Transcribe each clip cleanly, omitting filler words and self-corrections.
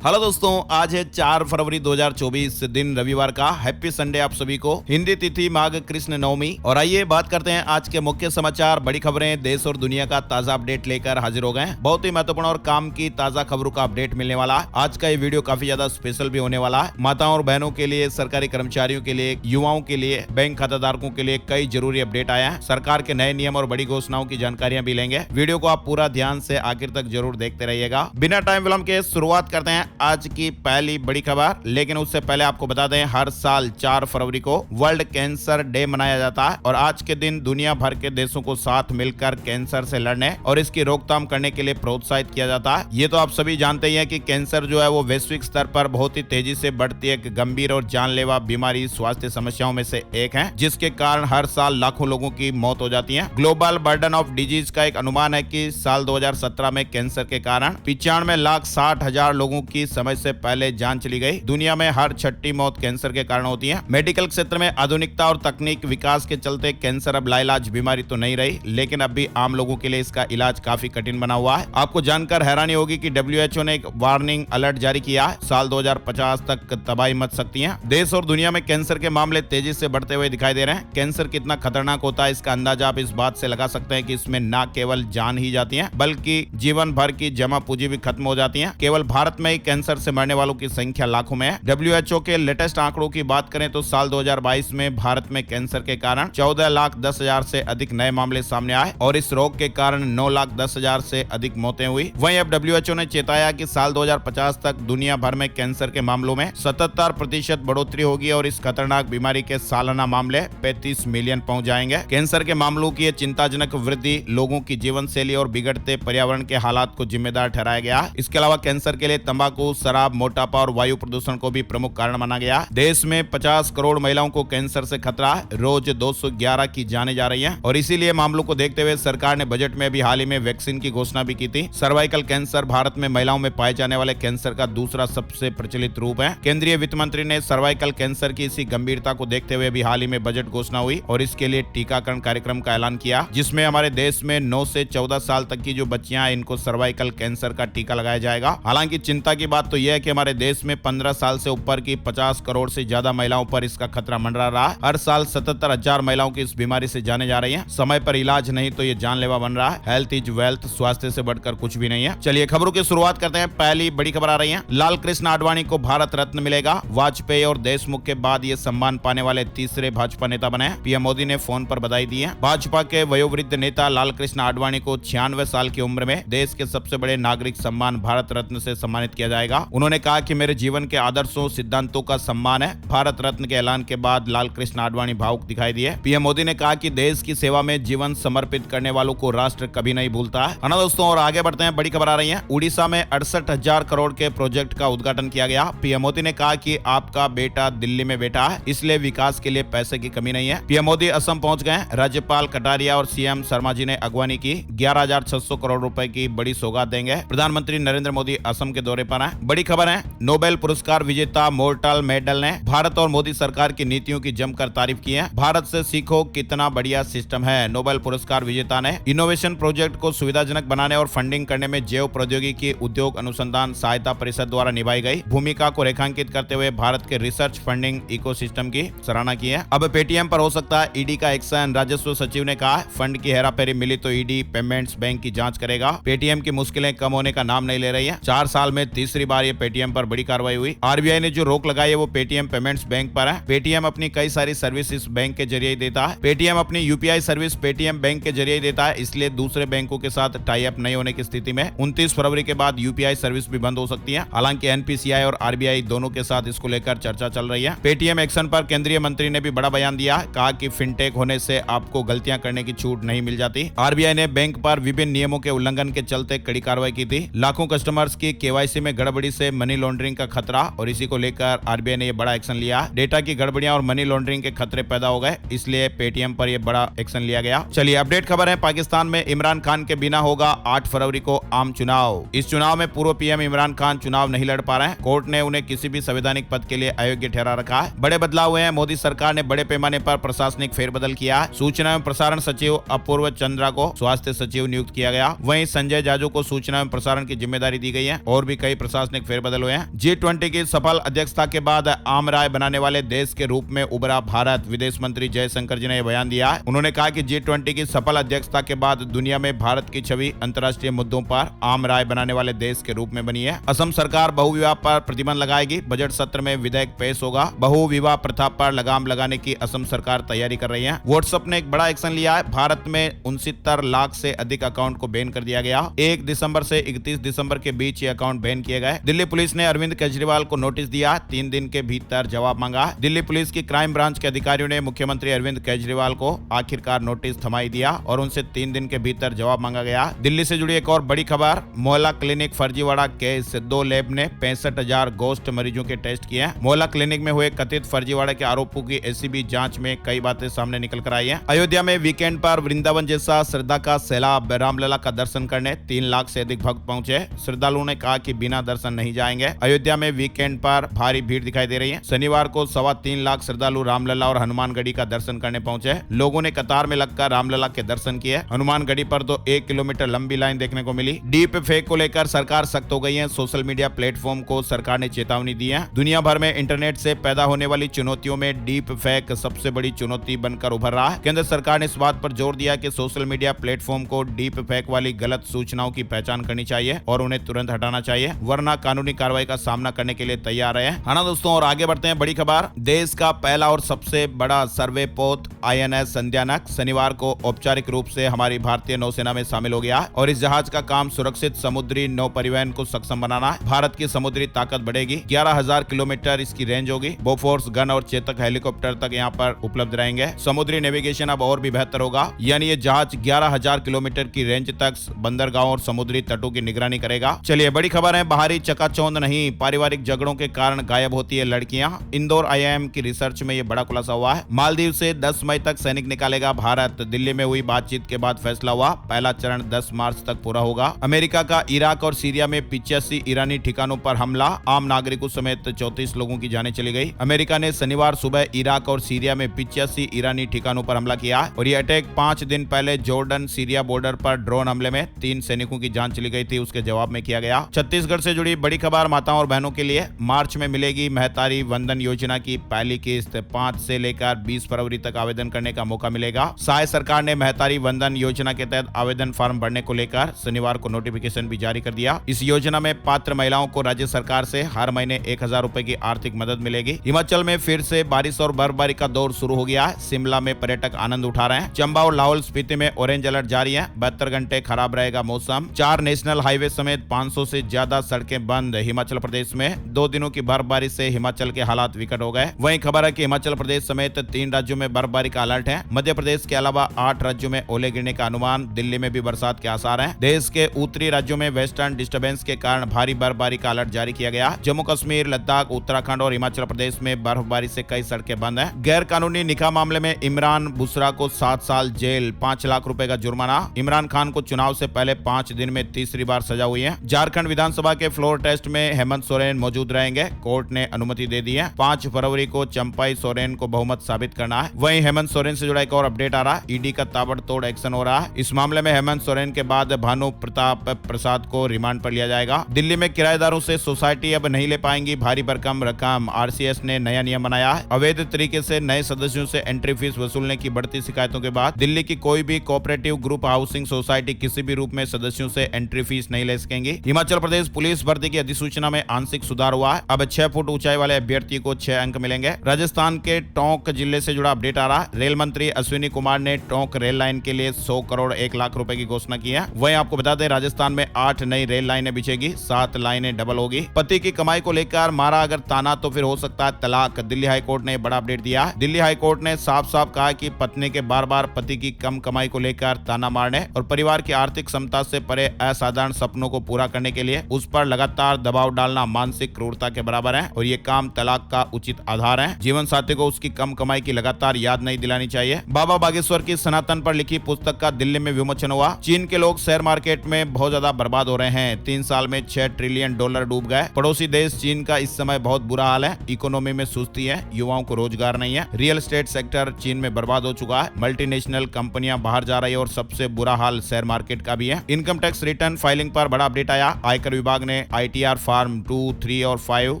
Hello दोस्तों, आज है 4 फरवरी 2024 दिन रविवार का। हैप्पी संडे आप सभी को। हिंदी तिथि माघ कृष्ण नवमी। और आइए बात करते हैं आज के मुख्य समाचार, बड़ी खबरें, देश और दुनिया का ताजा अपडेट लेकर हाजिर हो गए हैं। बहुत ही महत्वपूर्ण और काम की ताजा खबरों का अपडेट मिलने वाला है। आज का ये वीडियो काफी ज्यादा स्पेशल भी होने वाला है। माताओं और बहनों के लिए, सरकारी कर्मचारियों के लिए, युवाओं के लिए, बैंक खाताधारकों के लिए कई जरूरी अपडेट आया है। सरकार के नए नियम और बड़ी घोषणाओं की जानकारियां भी लेंगे। वीडियो को आप पूरा ध्यान से आखिर तक जरूर देखते रहिएगा। बिना टाइम विलंब के शुरुआत करते हैं आज की पहली बड़ी खबर। लेकिन उससे पहले आपको बता दें, हर साल 4 फरवरी को वर्ल्ड कैंसर डे मनाया जाता है और आज के दिन दुनिया भर के देशों को साथ मिलकर कैंसर से लड़ने और इसकी रोकथाम करने के लिए प्रोत्साहित किया जाता है। ये तो आप सभी जानते ही हैं कि कैंसर जो है वो वैश्विक स्तर पर बहुत ही तेजी से बढ़ती एक गंभीर और जानलेवा बीमारी, स्वास्थ्य समस्याओं में से एक है, जिसके कारण हर साल लाखों लोगों की मौत हो जाती है। ग्लोबल बर्डन ऑफ डिजीज का एक अनुमान है कि साल 2017 में कैंसर के कारण 95,60,000 लोगों की समय से पहले जान चली गई। दुनिया में हर छठी मौत कैंसर के कारण होती है। मेडिकल क्षेत्र में आधुनिकता और तकनीक विकास के चलते कैंसर अब लाइलाज बीमारी तो नहीं रही, लेकिन अब भी आम लोगों के लिए इसका इलाज काफी कठिन बना हुआ है। आपको जानकर हैरानी होगी कि WHO ने एक वार्निंग अलर्ट जारी किया है। साल 2050 तक तबाही मच सकती है। देश और दुनिया में कैंसर के मामले तेजी से बढ़ते हुए दिखाई दे रहे हैं। कैंसर कितना खतरनाक होता है, इसका अंदाजा आप इस बात से लगा सकते हैं कि इसमें न केवल जान ही जाती है, बल्कि जीवन भर की जमा पूंजी भी खत्म हो जाती है। केवल भारत में ही कैंसर से मरने वालों की संख्या लाखों में है। WHO के लेटेस्ट आंकड़ों की बात करें तो साल 2022 में भारत में कैंसर के कारण 14,10,000 से अधिक नए मामले सामने आए और इस रोग के कारण 9,10,000 से अधिक मौतें हुई। वहीं अब WHO ने चेताया कि साल 2050 तक दुनिया भर में कैंसर के मामलों में 77% बढ़ोतरी होगी और इस खतरनाक बीमारी के सालाना मामले 35 मिलियन पहुंच जाएंगे। कैंसर के मामलों की चिंताजनक वृद्धि लोगों की जीवन शैली और बिगड़ते पर्यावरण के हालात को जिम्मेदार ठहराया गया। इसके अलावा कैंसर के लिए तंबाकू, शराब, मोटापा और वायु प्रदूषण को भी प्रमुख कारण माना गया। देश में 50 करोड़ महिलाओं को कैंसर से खतरा है। रोज 211 की जाने जा रही हैं और इसीलिए मामलों को देखते हुए सरकार ने बजट में भी हाल ही में वैक्सीन की घोषणा भी की थी। सर्वाइकल कैंसर भारत में महिलाओं में पाए जाने वाले कैंसर का दूसरा सबसे प्रचलित रूप है। केंद्रीय वित्त मंत्री ने सर्वाइकल कैंसर की इसी गंभीरता को देखते हुए भी हाल ही में बजट घोषणा हुई और इसके लिए टीकाकरण कार्यक्रम का ऐलान किया, जिसमें हमारे देश में 9 से 14 साल तक की जो बच्चियां हैं, इनको सर्वाइकल कैंसर का टीका लगाया जाएगा। हालांकि चिंता की बात तो यह है कि हमारे देश में 15 साल से ऊपर की 50 करोड़ से ज्यादा महिलाओं पर इसका खतरा मंडरा रहा है। हर साल 77,000 महिलाओं की इस बीमारी से जाने जा रही हैं। समय पर इलाज नहीं तो ये जानलेवा बन रहा है। हेल्थ इज वेल्थ, स्वास्थ्य से बढ़कर कुछ भी नहीं है। चलिए खबरों की शुरुआत करते हैं। पहली बड़ी खबर आ रही है, लाल कृष्ण आडवाणी को भारत रत्न मिलेगा। वाजपेयी और देशमुख के बाद ये सम्मान पाने वाले तीसरे भाजपा नेता बने। पीएम मोदी ने फोन पर बधाई दी है। भाजपा के वयोवृद्ध नेता लाल कृष्ण आडवाणी को 96 साल की उम्र में देश के सबसे बड़े नागरिक सम्मान भारत रत्न से सम्मानित किया जाएगा। उन्होंने कहा कि मेरे जीवन के आदर्शों, सिद्धांतों का सम्मान है। भारत रत्न के ऐलान के बाद लाल कृष्ण आडवाणी भावुक दिखाई दिए। पीएम मोदी ने कहा कि देश की सेवा में जीवन समर्पित करने वालों को राष्ट्र कभी नहीं भूलता है ना दोस्तों। और आगे बढ़ते हैं, बड़ी खबर आ रही है। उड़ीसा में 68,000 करोड़ के प्रोजेक्ट का उद्घाटन किया गया। पीएम मोदी ने कहा कि आपका बेटा दिल्ली में बैठा है, इसलिए विकास के लिए पैसे की कमी नहीं है। पीएम मोदी असम पहुंच गए। राज्यपाल कटारिया और सीएम शर्मा जी ने अगवानी की। 11,600 करोड़ रुपए की बड़ी सौगात देंगे। प्रधानमंत्री नरेंद्र मोदी असम के दौरे पर हैं। बड़ी खबर है, नोबेल पुरस्कार विजेता मोर्टल मेडल ने भारत और मोदी सरकार की नीतियों की जमकर तारीफ की है। भारत से सीखो, कितना बढ़िया सिस्टम है। नोबेल पुरस्कार विजेता ने इनोवेशन प्रोजेक्ट को सुविधाजनक बनाने और फंडिंग करने में जैव प्रौद्योगिकी उद्योग अनुसंधान सहायता परिषद द्वारा निभाई गई भूमिका को रेखांकित करते हुए भारत के रिसर्च फंडिंग इकोसिस्टम की सराहना की है। अब पेटीएम पर हो सकता है ईडी का एक्शन। राजस्व सचिव ने कहा, फंड की हेराफेरी मिली तो ईडी पेमेंट्स बैंक की जांच करेगा। पेटीएम की मुश्किलें कम होने का नाम नहीं ले रही है। 4 साल में तीसरी बार ये पेटीएम पर बड़ी कार्रवाई हुई। आरबीआई ने जो रोक लगाई है वो पेटीएम पेमेंट्स बैंक पर है। पेटीएम अपनी कई सारी सर्विस इस बैंक के जरिए ही देता है। पेटीएम अपनी यूपीआई सर्विस पेटीएम बैंक के जरिए ही देता है, इसलिए दूसरे बैंकों के साथ टाई अप नहीं होने की स्थिति में 29 फरवरी के बाद यूपीआई सर्विस भी बंद हो सकती है। हालांकि एनपीसीआई और आरबीआई दोनों के साथ इसको लेकर चर्चा चल रही है। पेटीएम एक्शन पर केंद्रीय मंत्री ने भी बड़ा बयान दिया, कहा कि फिनटेक होने से आपको गलतियां करने की छूट नहीं मिल जाती। आरबीआई ने बैंक पर विभिन्न नियमों के उल्लंघन के चलते कड़ी कार्रवाई की थी। लाखों कस्टमर्स की केवाईसी में गड़बड़ी से मनी लॉन्ड्रिंग का खतरा और इसी को लेकर आरबीआई ने यह बड़ा एक्शन लिया। डेटा की गड़बड़ियां और मनी लॉन्ड्रिंग के खतरे पैदा हो गए, इसलिए पेटीएम पर यह बड़ा एक्शन लिया गया। चलिए अपडेट खबर है, पाकिस्तान में इमरान खान के बिना होगा 8 फरवरी को आम चुनाव। इस चुनाव में पूर्व पीएम इमरान खान चुनाव नहीं लड़ पा रहे हैं। कोर्ट ने उन्हें किसी भी संवैधानिक पद के लिए अयोग्य ठहरा रखा है। बड़े बदलाव हुए हैं। मोदी सरकार ने बड़े पैमाने पर प्रशासनिक फेरबदल किया है। सूचना एवं प्रसारण सचिव अपूर्व चंद्रा को स्वास्थ्य सचिव नियुक्त किया गया। वहीं संजय जाजू को सूचना एवं प्रसारण की जिम्मेदारी दी गई है और भी कई प्रशासनिक फेरबदल हुए हैं। G20 की सफल अध्यक्षता के बाद आम राय बनाने वाले देश के रूप में उभरा भारत। विदेश मंत्री जयशंकर जी ने यह बयान दिया है। उन्होंने कहा कि G20 की सफल अध्यक्षता के बाद दुनिया में भारत की छवि अंतर्राष्ट्रीय मुद्दों पर आम राय बनाने वाले देश के रूप में बनी है। असम सरकार बहुविवाह पर प्रतिबंध लगाएगी। बजट सत्र में विधेयक पेश होगा। बहुविवाह प्रथा पर लगाम लगाने की असम सरकार तैयारी कर रही है। व्हाट्सएप ने एक बड़ा एक्शन लिया है। भारत में 69 लाख से अधिक अकाउंट को बैन कर दिया गया। 1 दिसंबर से 31 दिसंबर के बीच ये अकाउंट बैन किए गए। दिल्ली पुलिस ने अरविंद केजरीवाल को नोटिस दिया, 3 दिन के भीतर जवाब मांगा। दिल्ली पुलिस की क्राइम ब्रांच के अधिकारियों ने मुख्यमंत्री अरविंद केजरीवाल को आखिरकार नोटिस थमाई दिया और उनसे 3 दिन के भीतर जवाब मांगा गया। दिल्ली से जुड़ी एक और बड़ी खबर, मोहल्ला क्लिनिक फर्जीवाड़ा केस। 2 लैब ने 65,000 गोस्ट मरीजों के टेस्ट किए। मोहल्ला क्लिनिक में हुए कथित फर्जीवाड़े के आरोपों की एसीबी जांच में कई बातें सामने निकल कर आई है। अयोध्या में वीकेंड पर वृंदावन जैसा श्रद्धा का सैलाब। रामलला का दर्शन करने 3 लाख से अधिक भक्त पहुंचे। श्रद्धालुओं ने कहा कि बिना दर्शन नहीं जाएंगे। अयोध्या में वीकेंड पर भारी भीड़ दिखाई दे रही है। शनिवार को 3.25 लाख श्रद्धालु रामलला और हनुमानगढ़ी का दर्शन करने पहुंचे। लोगों ने कतार में लगकर रामलला के दर्शन किए। हनुमानगढ़ी पर तो 1 किलोमीटर लंबी लाइन देखने को मिली। डीप फेक को लेकर सरकार सख्त हो गई है। सोशल मीडिया प्लेटफॉर्म को सरकार ने चेतावनी दी है। दुनिया भर में इंटरनेट से पैदा होने वाली चुनौतियों में डीप फेक सबसे बड़ी चुनौती बनकर उभर रहा है। केंद्र सरकार ने इस बात पर जोर दिया कि सोशल मीडिया प्लेटफॉर्म को डीप फेक वाली गलत सूचनाओं की पहचान करनी चाहिए और उन्हें तुरंत हटाना चाहिए, वरना कानूनी कार्रवाई का सामना करने के लिए तैयार है ना दोस्तों। और आगे बढ़ते हैं, बड़ी खबर, देश का पहला और सबसे बड़ा सर्वे पोत INS संध्यानक शनिवार को औपचारिक रूप से हमारी भारतीय नौसेना में शामिल हो गया और इस जहाज का काम सुरक्षित समुद्री नौ परिवहन को सक्षम बनाना है। भारत की समुद्री ताकत बढ़ेगी। 11,000 किलोमीटर इसकी रेंज होगी। बोफोर्स गन और चेतक हेलीकॉप्टर तक यहाँ पर उपलब्ध रहेंगे। समुद्री नेविगेशन अब और भी बेहतर होगा, यानी ये जहाज 11,000 किलोमीटर की रेंज तक बंदरगाहों और समुद्री तटों की निगरानी करेगा। चलिए, बड़ी खबर है, बाहरी चकाचौंध नहीं, पारिवारिक झगड़ों के कारण गायब होती है लड़कियां। इंदौर IIM की रिसर्च में ये बड़ा खुलासा हुआ है। मालदीव से 10 मई तक सैनिक निकालेगा भारत। दिल्ली में हुई बातचीत के बाद फैसला हुआ, पहला चरण 10 मार्च तक पूरा होगा। अमेरिका का इराक और सीरिया में 85 ईरानी ठिकानों पर हमला, आम नागरिकों समेत 34 लोगों की जानें चली गई। अमेरिका ने शनिवार सुबह इराक और सीरिया में 85 ईरानी ठिकानों पर हमला किया और ये अटैक 5 दिन पहले जॉर्डन सीरिया बॉर्डर पर ड्रोन हमले में 3 सैनिकों की जान चली गई थी, उसके जवाब में किया गया। छत्तीसगढ़ से जुड़ी बड़ी खबर, माताओं और बहनों के लिए मार्च में मिलेगी महतारी वंदन योजना की पहली किस्त। 5 से लेकर 20 फरवरी तक आवेदन करने का मौका मिलेगा। सहाय सरकार ने महतारी वंदन योजना के तहत आवेदन फॉर्म भरने को लेकर शनिवार को नोटिफिकेशन भी जारी कर दिया। इस योजना में पात्र महिलाओं को राज्य सरकार से हर महीने 1,000 रुपए की आर्थिक मदद मिलेगी। हिमाचल में फिर से बारिश और बर्फबारी का दौर शुरू हो गया है। शिमला में पर्यटक आनंद उठा रहे हैं। चंबा और लाहौल स्पीति में ऑरेंज अलर्ट जारी है। 72 घंटे खराब रहेगा मौसम। 4 नेशनल हाईवे समेत 500 से ज्यादा सड़कें बंद हिमाचल प्रदेश में। 2 दिनों की बर्फबारी से हिमाचल के हालात विकट हो गए। वहीं खबर है कि हिमाचल प्रदेश समेत 3 राज्यों में बर्फबारी का अलर्ट है। मध्य प्रदेश के अलावा 8 राज्यों में ओले गिरने का अनुमान। दिल्ली में भी बरसात के आसार हैं। देश के उत्तरी राज्यों में वेस्टर्न डिस्टर्बेंस के कारण भारी बर्फबारी का अलर्ट जारी किया गया। जम्मू कश्मीर, लद्दाख, उत्तराखंड और हिमाचल प्रदेश में बर्फबारी से कई सड़कें बंद हैं। गैर कानूनी निकाह मामले में इमरान बुशरा को 7 साल जेल, 5 लाख रुपए का जुर्माना। इमरान खान को चुनाव से पहले 5 दिन में तीसरी बार सजा हुई है। झारखंड विधानसभा के फ्लोर टेस्ट में हेमंत सोरेन मौजूद रहेंगे, कोर्ट ने अनुमति दे दी है। 5 फरवरी को चंपाई सोरेन को बहुमत साबित करना है। वहीं हेमंत सोरेन से जुड़ा एक और अपडेट आ रहा है। ईडी का ताबड़तोड़ एक्शन हो रहा है। इस मामले में हेमंत सोरेन के बाद भानु प्रताप प्रसाद को रिमांड पर लिया जाएगा। दिल्ली में किराएदारों से सोसाइटी अब नहीं ले पाएंगी भारी भरकम रकम। RCS ने नया नियम बनाया है। अवैध तरीके से नए सदस्यों से एंट्री फीस वसूलने की बढ़ती शिकायतों के बाद दिल्ली की कोई भी कोऑपरेटिव ग्रुप हाउसिंग सोसाइटी किसी भी रूप में सदस्यों से एंट्री फीस नहीं ले सकेंगी। हिमाचल प्रदेश पुलिस भर्ती की अधिसूचना में आंशिक सुधार हुआ है। अब 6 फुट ऊंचाई वाले अभ्यर्थी को 6 अंक मिलेंगे। राजस्थान के टोंक जिले से जुड़ा अपडेट आ रहा है। रेल मंत्री अश्विनी कुमार ने टोंक रेल लाइन के लिए 100 करोड़ 1 लाख रुपए की घोषणा की है। वहीं आपको बता दें, राजस्थान में 8 नई रेल लाइनें बिछेगी, 7 लाइनें डबल होगी। पति की कमाई को लेकर मारा अगर ताना तो फिर हो सकता है तलाक। दिल्ली हाईकोर्ट ने बड़ा अपडेट दिया है। दिल्ली हाईकोर्ट ने साफ साफ कहा कि पत्नी के बार बार पति की कम कमाई को लेकर ताना मारने और परिवार की आर्थिक क्षमता से परे असाधारण सपनों को पूरा करने के लिए उस पर लगातार दबाव डालना मानसिक क्रूरता के बराबर है और ये काम तलाक का उचित आधार है। जीवन साथी को उसकी कम कमाई की लगातार याद नहीं दिलानी चाहिए। बाबा बागेश्वर की सनातन पर लिखी पुस्तक का दिल्ली में विमोचन हुआ। चीन के लोग शेयर मार्केट में बहुत ज्यादा बर्बाद हो रहे हैं। 3 साल में $6 ट्रिलियन डूब गए। पड़ोसी देश चीन का इस समय बहुत बुरा हाल है। इकोनॉमी में सुस्ती है, युवाओं को रोजगार नहीं है। रियल एस्टेट सेक्टर चीन में बर्बाद हो चुका है। मल्टीनेशनल कंपनियां बाहर जा रही है और सबसे बुरा हाल शेयर मार्केट का भी है। इनकम टैक्स रिटर्न फाइलिंग पर बड़ा अपडेट आया। आयकर विभाग ने ITR फार्म 2, 3 और 5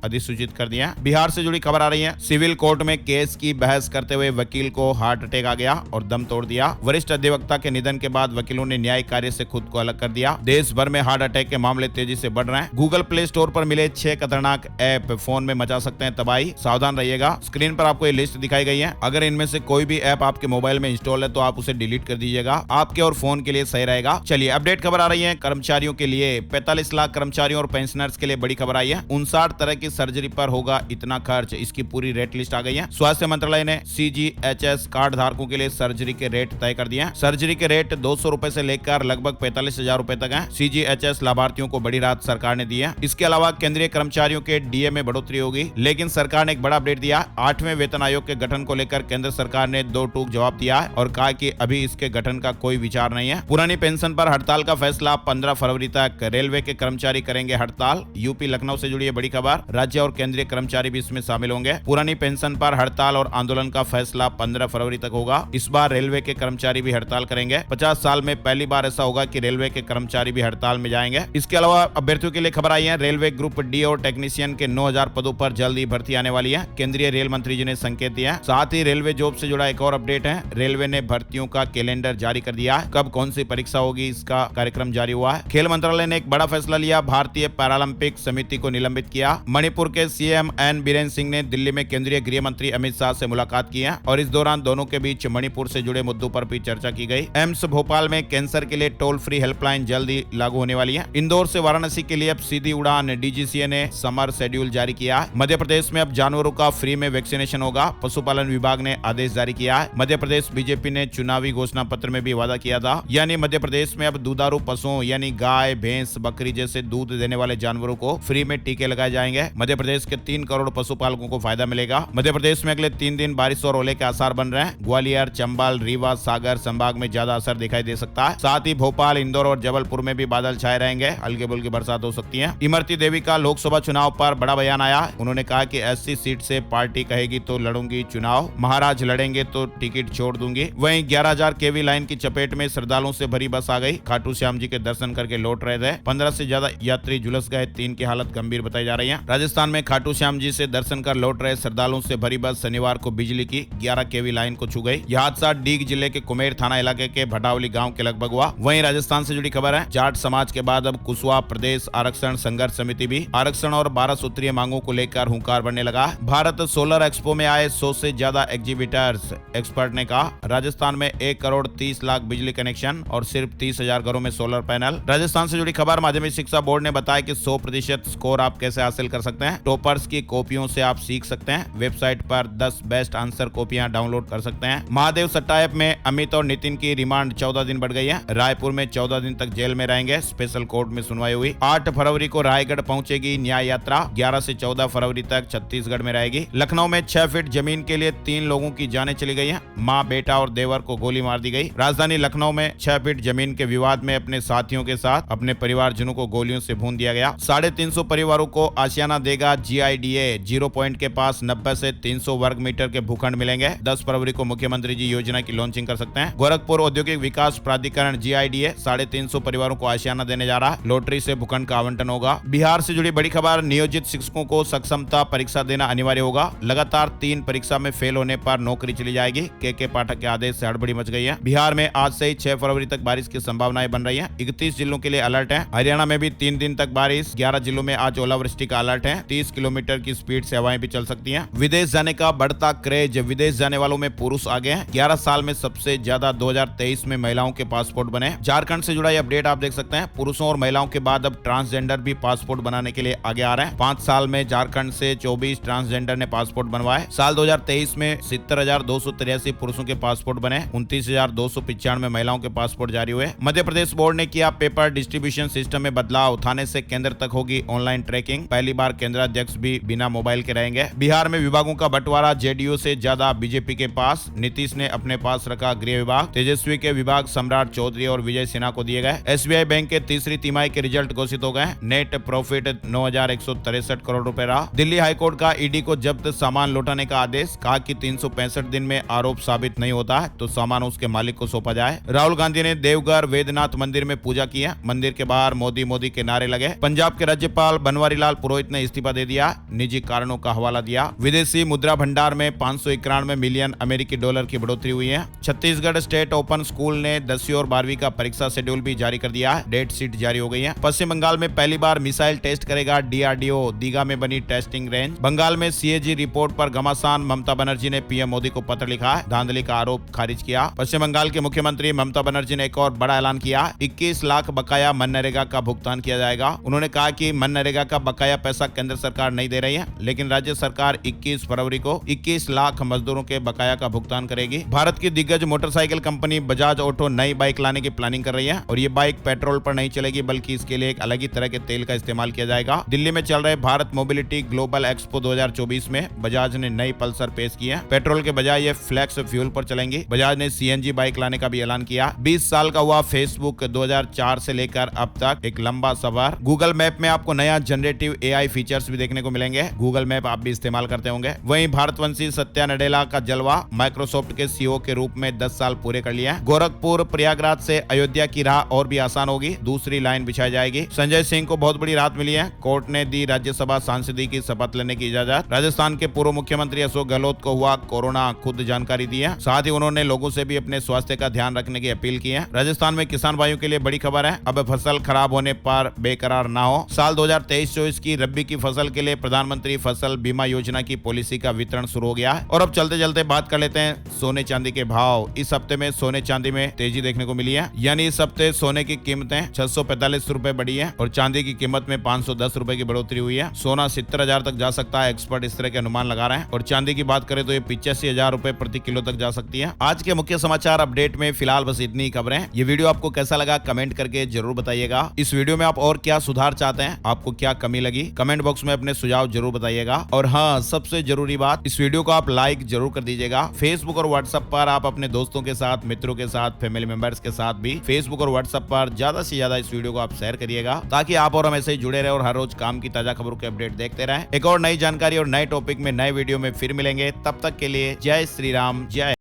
अधिसूचित कर दिया। बिहार से जुड़ी खबर आ रही है। सिविल कोर्ट में केस की बहस करते हुए वकील को हार्ट अटैक आ गया और दम तोड़ दिया। वरिष्ठ अधिवक्ता के निधन के बाद वकीलों ने न्यायिक कार्य से खुद को अलग कर दिया। देश भर में हार्ट अटैक के मामले तेजी से बढ़ रहे हैं। गूगल प्ले स्टोर पर मिले 6 खतरनाक ऐप फोन में मचा सकते हैं तबाही, सावधान रहिएगा। स्क्रीन पर आपको ये लिस्ट दिखाई गई है। अगर इनमें से कोई भी ऐप आपके मोबाइल में इंस्टॉल है तो आप उसे डिलीट कर दीजिएगा, आपके और फोन के लिए सही रहेगा। चलिए अपडेट खबर आ रही है कर्मचारियों के लिए। 45 लाख कर्मचारियों और पेंशनर्स के लिए बड़ी खबर आई है। 59 तरह की सर्जरी पर होगा इतना खर्च, इसकी पूरी रेट लिस्ट आ गई है। स्वास्थ्य मंत्रालय ने CGHS कार्ड धारकों के लिए सर्जरी के रेट तय कर दिए हैं। सर्जरी के रेट 200 रुपए से लेकर लगभग 45,000 रुपए तक है। CGHS लाभार्थियों को बड़ी राहत सरकार ने दी है। इसके अलावा केंद्रीय कर्मचारियों के DA में बढ़ोतरी होगी। लेकिन सरकार ने एक बड़ा अपडेट दिया। 8वें वेतन आयोग के गठन को लेकर केंद्र सरकार ने 2 टूक जवाब दिया है और कहा कि अभी इसके गठन का कोई विचार नहीं है। पुरानी पेंशन पर हड़ताल का फैसला 15 फरवरी तक। रेलवे के कर्मचारी करेंगे हड़ताल। यूपी लखनऊ से जुड़ी है बड़ी खबर। राज्य और केंद्रीय कर्मचारी भी इसमें शामिल होंगे। पुरानी पेंशन पर हड़ताल और आंदोलन का फैसला 15 फरवरी तक होगा। इस बार रेलवे के कर्मचारी भी हड़ताल करेंगे। 50 साल में पहली बार ऐसा होगा कि रेलवे के कर्मचारी भी हड़ताल में जाएंगे। इसके अलावा अभ्यर्थियों के लिए खबर आई है। रेलवे ग्रुप D और टेक्नीशियन के 9000 पदों पर जल्द ही भर्ती आने वाली है। केंद्रीय रेल मंत्री जी ने संकेत दिया है। साथ ही रेलवे जॉब से जुड़ा एक और अपडेट है। रेलवे ने भर्तियों का कैलेंडर जारी कर दिया है। कब कौन सी परीक्षा होगी इसका कार्यक्रम जारी हुआ है। खेल मंत्रालय ने एक बड़ा फैसला लिया। भारतीय पैरालंपिक समिति को निलंबित किया। मणिपुर के CM N बीरेन सिंह ने दिल्ली में केंद्रीय गृह मंत्री अमित शाह से मुलाकात की है और इस दौरान दोनों के बीच मणिपुर से जुड़े मुद्दों पर भी चर्चा की गई। एम्स भोपाल में कैंसर के लिए टोल फ्री हेल्पलाइन जल्द ही लागू होने वाली है। इंदौर से वाराणसी के लिए अब सीधी उड़ान। DGCA ने समर शेड्यूल जारी किया है। मध्य प्रदेश में अब जानवरों का फ्री में वैक्सीनेशन होगा। पशुपालन विभाग ने आदेश जारी किया है। मध्य प्रदेश बीजेपी ने चुनावी घोषणा पत्र में भी वादा किया था। यानी मध्य प्रदेश में अब दुधारू पशुओं यानी गाय, भैंस, बकरी जैसे दूध देने वाले जानवरों को फ्री में टीके लगाए जाएंगे। मध्य प्रदेश के 3 करोड़ पशुपालकों को फायदा मिलेगा। मध्य प्रदेश में अगले 3 दिन बारिश और ओले के आसार बन रहे हैं। ग्वालियर, चंबल, रीवा, सागर संभाग में ज्यादा असर दिखाई दे सकता है। साथ ही भोपाल, इंदौर और जबलपुर में भी बादल छाए रहेंगे। हल्की फुल्की बरसात हो सकती है। इमरती देवी का लोकसभा चुनाव पर बड़ा बयान आया। उन्होंने कहा कि 80 सीट से पार्टी कहेगी तो लड़ूंगी चुनाव, महाराज लड़ेंगे तो टिकट छोड़ दूंगी। वहीं 11,000 kV लाइन की चपेट में श्रद्धालुओं से भरी बस आ गई। खाटू श्याम जी के दर्शन करके लौट रहे थे। 15 से ज्यादा यात्री झुलस गए। 3 की हालत गंभीर बताई जा रही है। राजस्थान में खाटू श्याम जी से दर्शन कर लौट रहे श्रद्धालुओं से भरी बस शनिवार को बिजली की 11 kV लाइन को छू गई। यह हादसा डीग जिले के कुमेर थाना इलाके के भटावली गांव के लगभग हुआ। वहीं राजस्थान से जुड़ी खबर है। जाट समाज के बाद अब कुशवाहा प्रदेश आरक्षण संघर्ष समिति भी आरक्षण और 12 सूत्रीय मांगों को लेकर हुंकार भरने लगा। भारत सोलर एक्सपो में आए 100 से ज्यादा एग्जीबिटर्स। एक्सपर्ट ने कहा राजस्थान में 1 करोड़ 30 लाख बिजली कनेक्शन और सिर्फ 30,000 घरों में सोलर पैनल। राजस्थान से जुड़ी खबर। माध्यमिक शिक्षा बोर्ड ने बताया कि 100% स्कोर आप कैसे हासिल कर सकते हैं। टॉपर्स की कॉपियों से आप सीख सकते हैं। वेबसाइट पर 10 बेस्ट आंसर कॉपियां डाउनलोड कर सकते हैं। महादेव सट्टा ऐप में अमित और नितिन की रिमांड 14 दिन बढ़ गई है। रायपुर में 14 दिन तक जेल में रहेंगे। स्पेशल कोर्ट में सुनवाई हुई। 8 फरवरी को रायगढ़ पहुंचेगी न्याय यात्रा। 11 से 14 फरवरी तक छत्तीसगढ़ में रहेगी। लखनऊ में 6 फीट जमीन के लिए 3 लोगों की जानें चली गई हैं। मां, बेटा और देवर को गोली मार दी गई। राजधानी लखनऊ में 6 फीट जमीन के विवाद में अपने साथियों के साथ अपने परिवारजनों को गोलियों से भून दिया गया। 350 परिवारों को आशियाना देगा GIDA। 0 पॉइंट के पास 90 से 300 वर्ग मीटर के भूखंड मिलेंगे। 10 फरवरी को मुख्यमंत्री जी योजना की लॉन्चिंग कर सकते हैं। गोरखपुर औद्योगिक विकास प्राधिकरण GIDA 350 परिवारों को आशियाना देने जा रहा है। लॉटरी से भूखंड का आवंटन होगा। बिहार से जुड़ी बड़ी खबर। नियोजित शिक्षकों को सक्षमता परीक्षा देना अनिवार्य होगा। लगातार 3 परीक्षा में फेल होने पर नौकरी चली जाएगी। के पाठक के आदेश से हड़बड़ी मच गई है। बिहार में आज से ही 6 फरवरी तक बारिश की संभावनाएं बन रही है। 31 जिलों के लिए अलर्ट है। हरियाणा में भी 3 दिन तक बारिश। 11 जिलों में आज ओलावृष्टि का अलर्ट है। 30 किलोमीटर की स्पीड से हवाएं भी चल सकती हैं। विदेश जाने का बढ़ता क्रेज। विदेश जाने वालों में पुरुष आगे हैं। 11 साल में सबसे ज्यादा 2023 में महिलाओं के पासपोर्ट बने। झारखंड से जुड़ा ये अपडेट आप देख सकते हैं। पुरुषों और महिलाओं के बाद अब ट्रांसजेंडर भी पासपोर्ट बनाने के लिए आगे आ रहे हैं। 5 साल में झारखंड से 24 ट्रांसजेंडर ने पासपोर्ट बनवाए। साल 2023 में 70,283 पुरुषों के पासपोर्ट बने। 29,295 महिलाओं के पासपोर्ट जारी हुए। मध्य प्रदेश बोर्ड ने किया पेपर डिस्ट्रीब्यूशन सिस्टम में बदलाव। थाने से केंद्र तक होगी ऑनलाइन ट्रैकिंग। पहली बार केंद्राध्यक्ष भी बिना मोबाइल के रहेंगे। बिहार में विभागों का बंटवारा। जेडीयू से ज्यादा बीजेपी के पास। नीतीश ने अपने पास रखा गृह विभाग। तेजस्वी के विभाग सम्राट चौधरी और विजय सिन्हा को दिए गए। SBI बैंक के तीसरी तिमाही के रिजल्ट घोषित हो गए। नेट प्रॉफिट 9,163 करोड़ रुपए रहा। दिल्ली हाईकोर्ट का ईडी को जब्त सामान लौटाने का आदेश। कहा कि 365 दिन में आरोप साबित नहीं होता है तो सामान उसके मालिक को सौंपा जाए। राहुल गांधी ने देवघर वैद्यनाथ मंदिर में पूजा की है। मंदिर के बाहर मोदी मोदी के नारे लगे। मिलेंगे। पंजाब के राज्यपाल बनवारी लाल पुरोहित ने इस्तीफा दे दिया, निजी कारणों का हवाला दिया। विदेशी मुद्रा भंडार में 591 मिलियन अमेरिकी डॉलर की बढ़ोतरी हुई है। छत्तीसगढ़ स्टेट ओपन स्कूल ने 10वीं और 12वीं का परीक्षा शेड्यूल भी जारी कर दिया, डेट शीट जारी हो गई है। पश्चिम बंगाल में पहली बार मिसाइल टेस्ट करेगा DRDO, दीघा में बनी टेस्टिंग रेंज। बंगाल में CAG रिपोर्ट पर घमासान, ममता बनर्जी ने PM मोदी को पत्र लिखा, धांधली का आरोप खारिज किया। पश्चिम बंगाल के मुख्यमंत्री ममता बनर्जी ने एक और बड़ा ऐलान किया, 21 लाख बकाया मनरेगा का भुगतान किया जाएगा। उन्होंने कहा कि मनरेगा का बकाया पैसा केंद्र सरकार नहीं दे रही है, लेकिन राज्य सरकार 21 फरवरी को 21 लाख मजदूरों के बकाया का भुगतान करेगी। भारत की दिग्गज मोटरसाइकिल कंपनी बजाज ऑटो नई बाइक लाने की प्लानिंग कर रही है और ये बाइक पेट्रोल पर नहीं चलेगी, बल्कि इसके लिए एक अलग ही तरह के तेल का इस्तेमाल किया जाएगा। दिल्ली में चल रहे भारत मोबिलिटी ग्लोबल एक्सपो 2024 में बजाज ने नई पल्सर पेश की है। पेट्रोल के बजाय ये फ्लेक्स फ्यूल पर चलेंगी। बजाज ने CNG बाइक लाने का भी ऐलान किया। 20 साल का हुआ फेसबुक 2004 से लेकर अब तक एक लंबा सफर। गूगल मैप में आपको नया जनरेटिव AI फीचर्स भी देखने को मिलेंगे। गूगल मैप आप भी इस्तेमाल करते होंगे। वहीं भारतवंशी सत्या नडेला का जलवा, माइक्रोसॉफ्ट के CEO के रूप में 10 साल पूरे कर लिए। गोरखपुर प्रयागराज से अयोध्या की राह और भी आसान होगी, दूसरी लाइन बिछाई जाएगी। संजय सिंह को बहुत बड़ी राहत मिली है, कोर्ट ने दी राज्यसभा सांसदी की शपथ लेने की इजाजत। राजस्थान के पूर्व मुख्यमंत्री अशोक गहलोत को हुआ कोरोना, खुद जानकारी दी है। साथ ही उन्होंने लोगों से भी अपने स्वास्थ्य का ध्यान रखने की अपील की है। राजस्थान में किसान भाइयों के लिए बड़ी खबर है, अब फसल खराब होने पर बेकरार ना हो। साल 2023-24 की रबी की फसल के लिए प्रधानमंत्री फसल बीमा योजना की पॉलिसी का वितरण शुरू हो गया है। और अब चलते चलते बात कर लेते हैं सोने चांदी के भाव। इस हफ्ते में सोने चांदी में तेजी देखने को मिली है, यानी इस हफ्ते सोने की कीमतें 645 रुपए बढ़ी है और चांदी की कीमत में 510 रुपए की बढ़ोतरी हुई है। सोना 70,000 तक जा सकता है, एक्सपर्ट इस तरह के अनुमान लगा रहे हैं। और चांदी की बात करें तो ये 85,000 रुपए प्रति किलो तक जा सकती है। आज के मुख्य समाचार अपडेट में फिलहाल बस इतनी खबरें। ये वीडियो आपको कैसा लगा कमेंट करके जरूर बताइएगा। इस वीडियो में आप और क्या सुधार चाहते हैं, आपको क्या कमी लगी, कमेंट बॉक्स में अपने सुझाव जरूर बताइएगा। और हाँ, सबसे जरूरी बात, इस वीडियो को आप लाइक जरूर कर दीजिएगा। फेसबुक और व्हाट्सएप पर आप अपने दोस्तों के साथ, मित्रों के साथ, फैमिली मेंबर्स के साथ भी फेसबुक और व्हाट्सएप पर ज्यादा से ज्यादा इस वीडियो को आप शेयर करिएगा, ताकि आप और हम ऐसे ही जुड़े रहे और हर रोज काम की ताजा खबरों के अपडेट देखते रहें। एक और नई जानकारी और नए टॉपिक में नए वीडियो में फिर मिलेंगे, तब तक के लिए जय श्री राम, जय